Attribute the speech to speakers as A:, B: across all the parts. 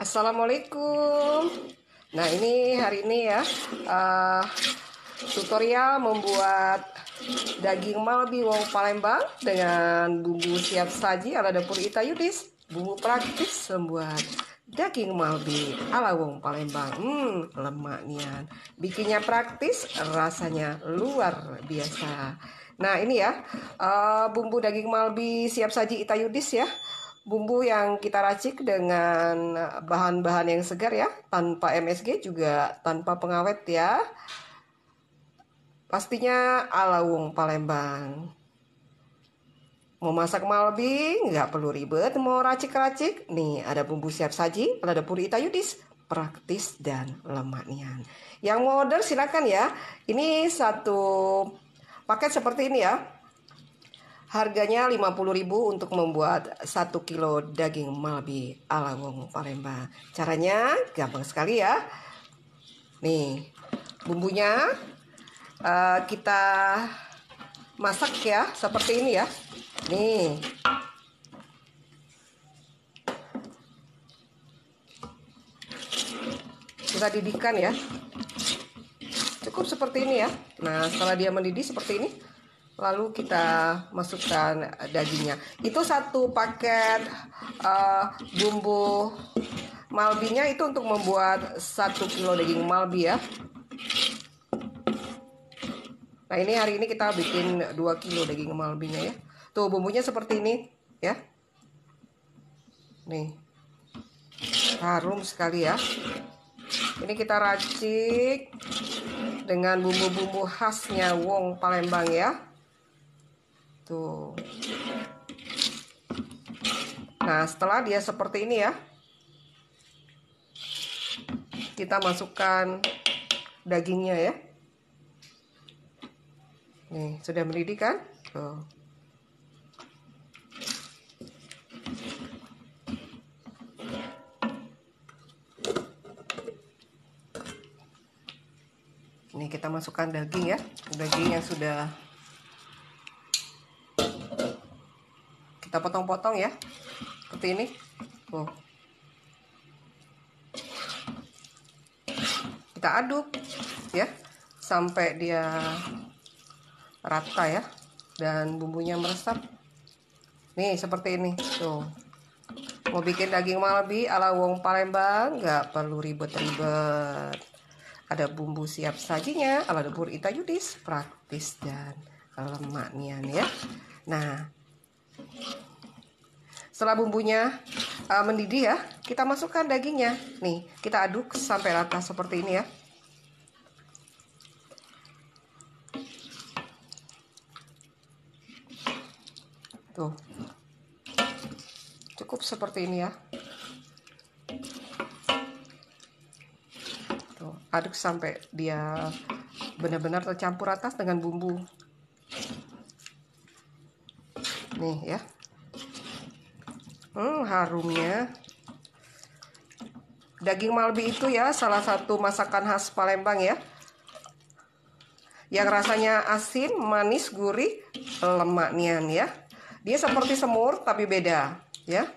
A: Assalamualaikum. Nah, ini hari ini ya tutorial membuat daging malbi wong Palembang dengan bumbu siap saji ala dapur Ita Yudis. Bumbu praktis membuat daging malbi ala wong Palembang. Lemak nian. Bikinnya praktis, rasanya luar biasa. Nah, ini ya bumbu daging malbi siap saji Ita Yudis ya. Bumbu yang kita racik dengan bahan-bahan yang segar ya, tanpa MSG juga tanpa pengawet ya. Pastinya ala wong Palembang. Mau masak malbi nggak perlu ribet, mau racik-racik. Nih ada bumbu siap saji, ada dapur Ita Yudis, praktis dan lemak nian. Yang mau order silakan ya. Ini satu paket seperti ini ya. Harganya 50.000 untuk membuat 1 kilo daging malbi ala wong Palembang. Caranya gampang sekali ya. Nih, bumbunya kita masak ya, seperti ini ya. Nih. Kita didihkan ya. Cukup seperti ini ya. Nah, setelah dia mendidih seperti ini, lalu kita masukkan dagingnya. Itu satu paket bumbu malbinya itu untuk membuat 1 kilo daging malbi ya. Nah, ini hari ini kita bikin 2 kilo daging malbinya ya. Tuh bumbunya seperti ini ya. Nih. Harum sekali ya. Ini kita racik dengan bumbu-bumbu khasnya wong Palembang ya. Tuh. Nah, setelah dia seperti ini ya, kita masukkan dagingnya ya. Nih, sudah mendidih kan? Tuh. Ini kita masukkan daging ya. Daging yang sudah kita potong-potong ya, seperti ini. Tuh. Kita aduk ya, sampai dia rata ya, dan bumbunya meresap. Nih, seperti ini. Tuh. Mau bikin daging malbi ala wong Palembang, nggak perlu ribet-ribet. Ada bumbu siap sajinya ala dapur Ita Yudis, praktis dan lemak nian ya. Nah, setelah bumbunya mendidih ya, kita masukkan dagingnya. Nih, kita aduk sampai rata seperti ini ya. Tuh. Cukup seperti ini ya. Tuh, aduk sampai dia benar-benar tercampur rata dengan bumbu. Nih ya. Harumnya. Daging malbi itu ya salah satu masakan khas Palembang ya. Yang rasanya asin, manis, gurih, lemak nian ya. Dia seperti semur tapi beda ya.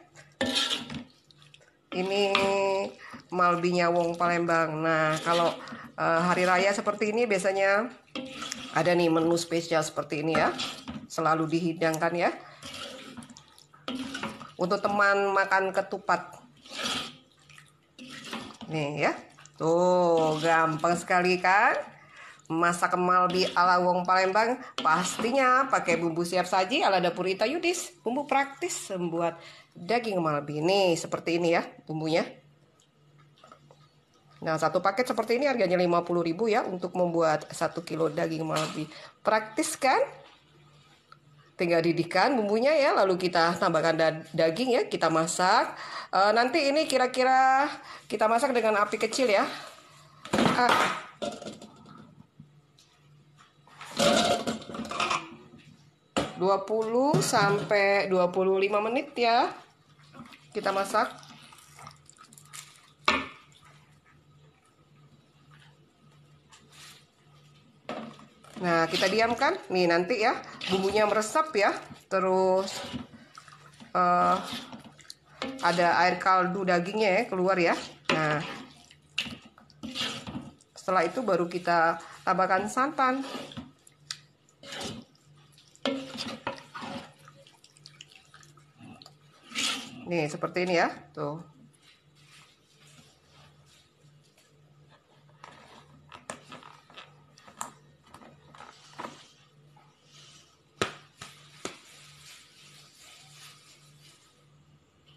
A: Ini malbinya wong Palembang. Nah, kalau hari raya seperti ini biasanya ada nih menu spesial seperti ini ya. Selalu dihidangkan ya. Untuk teman makan ketupat. Nih ya. Tuh, gampang sekali kan? Masak malbi ala wong Palembang pastinya pakai bumbu siap saji ala dapur Ita Yudis. Bumbu praktis membuat daging malbi. Nih, seperti ini ya bumbunya. Nah, satu paket seperti ini harganya 50.000 ya untuk membuat 1 kilo daging malbi. Praktis kan? Tinggal didihkan bumbunya ya, lalu kita tambahkan daging ya, kita masak. Nanti ini kira-kira kita masak dengan api kecil ya. 20 sampai 25 menit ya. Kita masak. Nah, kita diamkan. Nih, nanti ya bumbunya meresap ya. Terus ada air kaldu dagingnya ya keluar ya. Nah, setelah itu baru kita tambahkan santan. Nih seperti ini ya, tuh.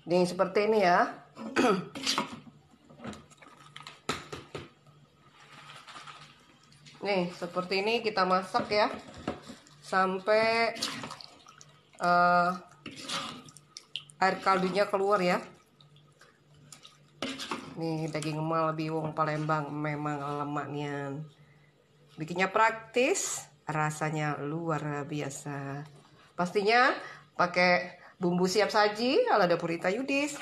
A: Nih seperti ini ya. Nih seperti ini kita masak ya sampai air kaldunya keluar ya. Nih daging Malbi wong Palembang memang lemaknya. Bikinnya praktis, rasanya luar biasa. Pastinya pakai bumbu siap saji ala dapur Ita Yudis.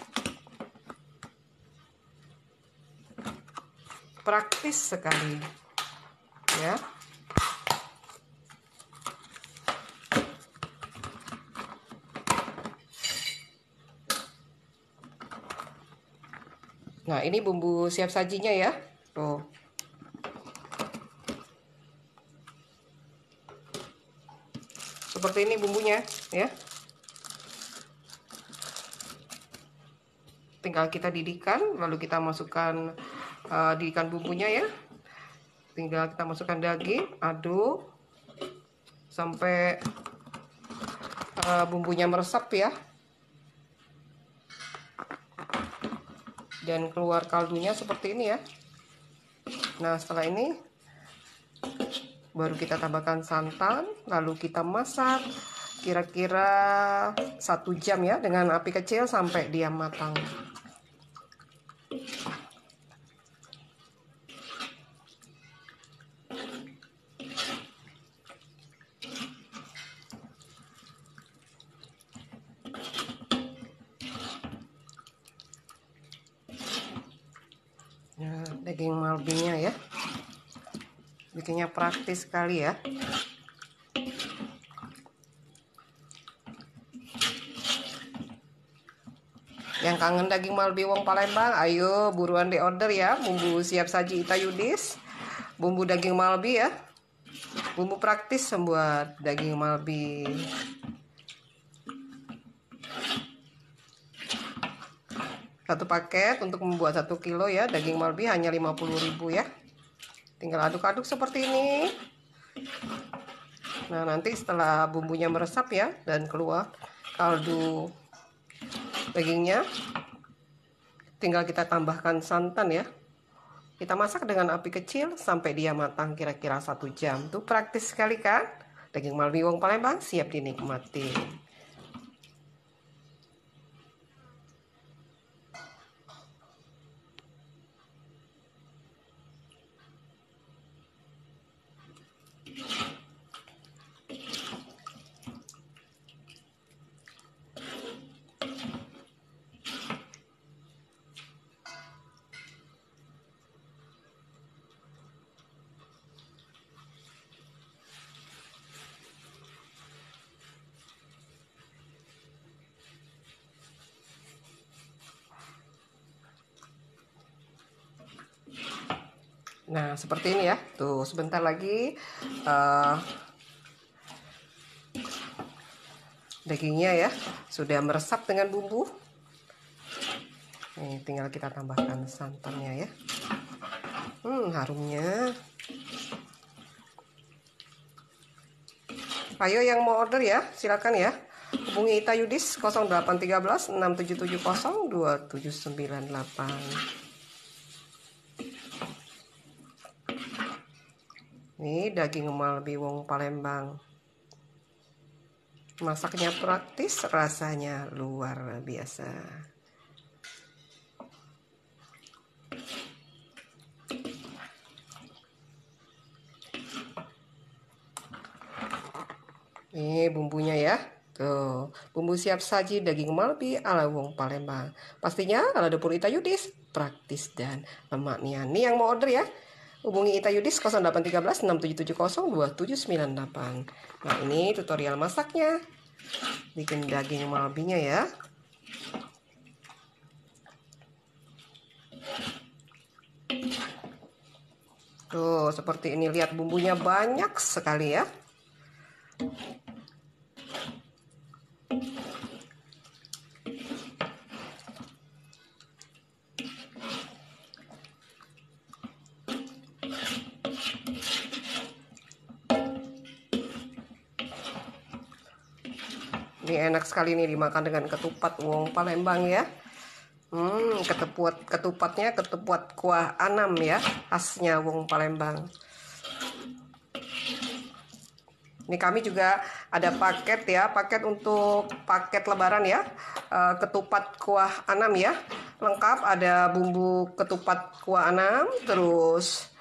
A: Praktis sekali ya. Nah, ini bumbu siap sajinya ya. Tuh. Seperti ini bumbunya ya. Tinggal kita didihkan, lalu kita masukkan didihkan bumbunya ya. Tinggal kita masukkan daging, aduk sampai bumbunya meresap ya. Dan keluar kaldunya seperti ini ya. Nah, setelah ini baru kita tambahkan santan, lalu kita masak kira-kira 1 jam ya dengan api kecil sampai dia matang. Nah, daging Malbinya ya, bikinnya praktis sekali ya. Yang kangen daging Malbi wong Palembang, ayo buruan di order ya. Bumbu siap saji Ita Yudis, bumbu daging Malbi ya, bumbu praktis membuat daging Malbi. Satu paket untuk membuat 1 kilo ya, daging Malbi hanya 50.000 ya. Tinggal aduk-aduk seperti ini. Nah, nanti setelah bumbunya meresap ya dan keluar kaldu dagingnya, tinggal kita tambahkan santan ya. Kita masak dengan api kecil sampai dia matang kira-kira 1 jam. Tuh praktis sekali kan? Daging Malbi wong Palembang siap dinikmati. Nah, seperti ini ya. Tuh, sebentar lagi dagingnya ya sudah meresap dengan bumbu. Nih, tinggal kita tambahkan santannya ya. Harumnya. Ayo yang mau order ya, silakan ya. Hubungi Ita Yudis 0813 6770 2798. Ini daging Malbi wong Palembang. Masaknya praktis, rasanya luar biasa. Ini bumbunya ya. Tuh, bumbu siap saji daging Malbi ala wong Palembang. Pastinya ala dapur Ita Yudis, praktis dan lemaknya. Nih yang mau order ya. Hubungi Ita Yudis 0813 6770 2798. Nah, ini tutorial masaknya. Bikin daging Malbinya ya. Tuh, seperti ini. Lihat bumbunya banyak sekali ya. Ini enak sekali nih dimakan dengan ketupat wong Palembang ya. Ketupatnya ketupat kuah anam ya, khasnya wong Palembang. Ini kami juga ada paket ya, paket untuk paket lebaran ya. Ketupat kuah anam ya. Lengkap ada bumbu ketupat kuah anam, terus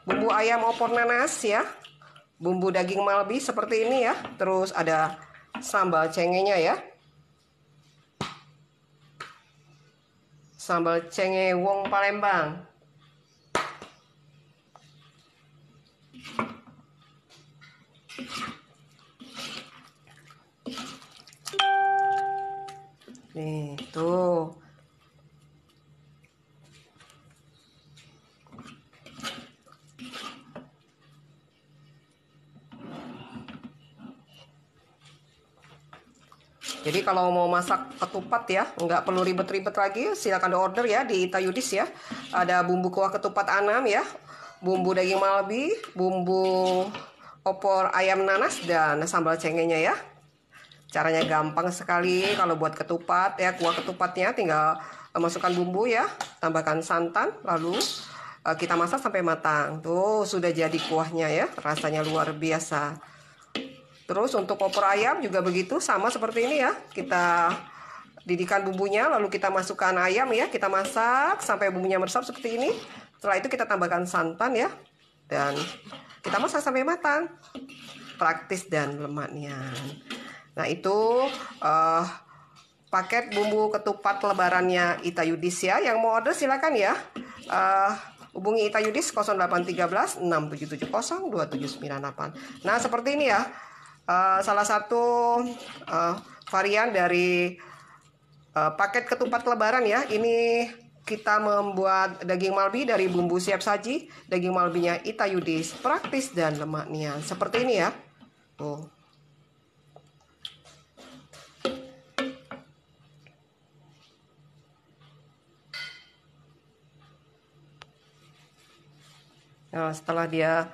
A: bumbu ayam opor nanas ya. Bumbu daging malbi seperti ini ya. Terus ada sambal cengenya ya. Sambal cenge wong Palembang. Nih, tuh. Jadi kalau mau masak ketupat ya, nggak perlu ribet-ribet lagi, silakan order ya di Ita Yudis ya. Ada bumbu kuah ketupat anam ya, bumbu daging malbi, bumbu opor ayam nanas, dan sambal cengenya ya. Caranya gampang sekali kalau buat ketupat ya, kuah ketupatnya tinggal masukkan bumbu ya, tambahkan santan, lalu kita masak sampai matang. Tuh sudah jadi kuahnya ya, rasanya luar biasa. Terus untuk opor ayam juga begitu, sama seperti ini ya. Kita didihkan bumbunya, lalu kita masukkan ayam ya. Kita masak sampai bumbunya meresap seperti ini. Setelah itu kita tambahkan santan ya. Dan kita masak sampai matang. Praktis dan lemaknya. Nah itu paket bumbu ketupat lebarannya Ita Yudis ya. Yang mau order silakan ya. Hubungi Ita Yudis 0813 6770 2798. Nah seperti ini ya. Salah satu varian dari paket ketupat lebaran ya. Ini kita membuat daging malbi dari bumbu siap saji. Daging malbinya Ita Yudis, praktis dan lemaknya. Seperti ini ya. Tuh. Nah, setelah dia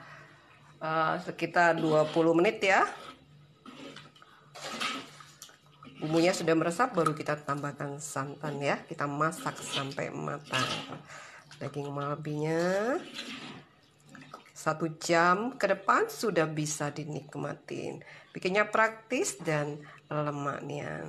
A: sekitar 20 menit ya, bumbunya sudah meresap, baru kita tambahkan santan ya. Kita masak sampai matang. Daging malbinya 1 jam ke depan sudah bisa dinikmatin. Bikinnya praktis dan lemaknya.